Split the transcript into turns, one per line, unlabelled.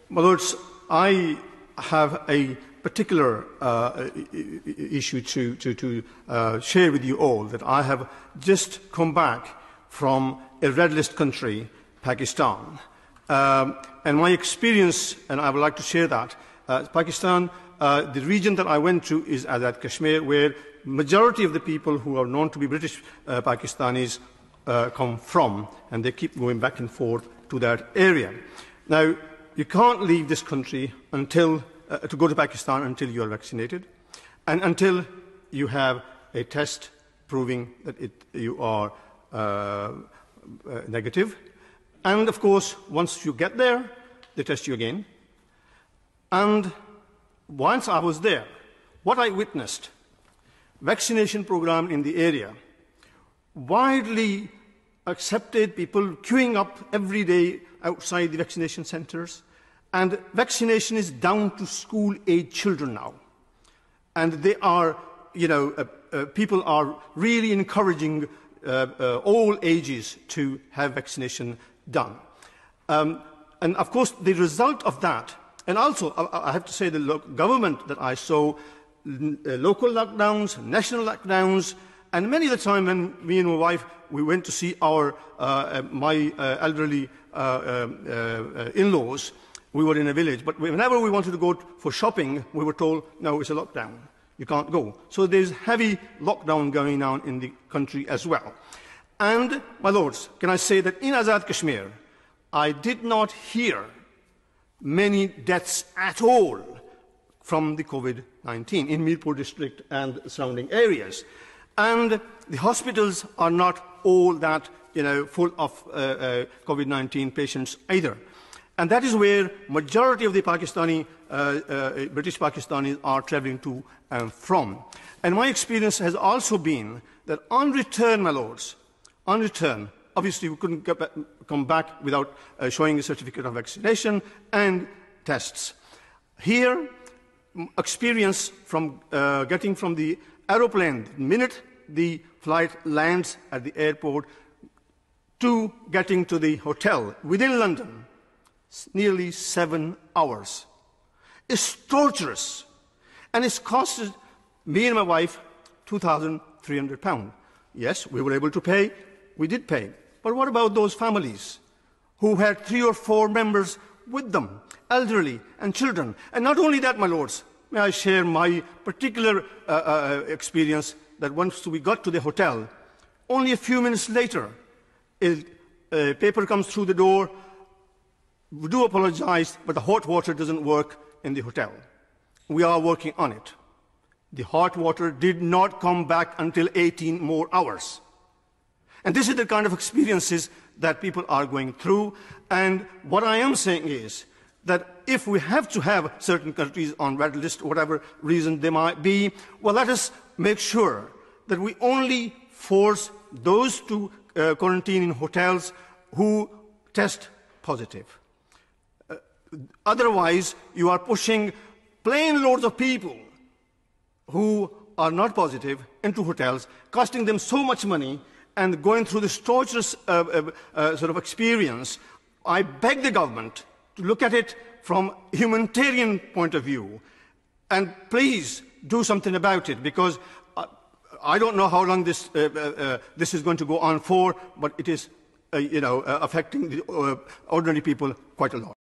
My Lords, I have a particular issue to share with you all, that I have just come back from a red list country, Pakistan. And my experience, and I would like to share that, Pakistan, the region that I went to is Azad Kashmir, where majority of the people who are known to be British Pakistanis come from, and they keep going back and forth to that area. Now, you can't leave this country until to go to Pakistan until you are vaccinated, and until you have a test proving that you are negative. And of course, once you get there, they test you again. And once I was there, what I witnessed, vaccination program in the area, widely accepted, people queuing up every day outside the vaccination centers, and vaccination is down to school-age children now. And they are, people are really encouraging all ages to have vaccination done. And of course, the result of that, and also I have to say the government that I saw, local lockdowns, national lockdowns, and many of the time when me and my wife, we went to see my elderly in-laws, we were in a village, but whenever we wanted to go for shopping, we were told, no, it's a lockdown, you can't go. So there's heavy lockdown going on in the country as well. And, my Lords, can I say that in Azad Kashmir, I did not hear many deaths at all from the COVID-19 in Mirpur district and surrounding areas. And the hospitals are not all that, full of COVID-19 patients either. And that is where majority of the Pakistani, British Pakistanis are travelling to and from. And my experience has also been that on return, my Lords, on return, obviously we couldn't come back without showing a certificate of vaccination and tests. Here, experience from getting from the aeroplane, the minute the flight lands at the airport, to getting to the hotel within London, nearly 7 hours. It's torturous. And it's costed me and my wife £2,300. Yes, we were able to pay. We did pay. But what about those families who had 3 or 4 members with them, elderly and children? And not only that, my Lords, may I share my particular experience that once we got to the hotel, only a few minutes later, a paper comes through the door. We do apologize, but the hot water doesn't work in the hotel. We are working on it. The hot water did not come back until 18 more hours. And this is the kind of experiences that people are going through. And what I am saying is that if we have to have certain countries on red list, whatever reason they might be, well, let us make sure that we only force those to quarantine in hotels who test positive. Otherwise, you are pushing plain loads of people who are not positive into hotels, costing them so much money, and going through this torturous sort of experience. I beg the government to look at it from a humanitarian point of view, and please do something about it, because I don't know how long this is going to go on for, but it is affecting the ordinary people quite a lot.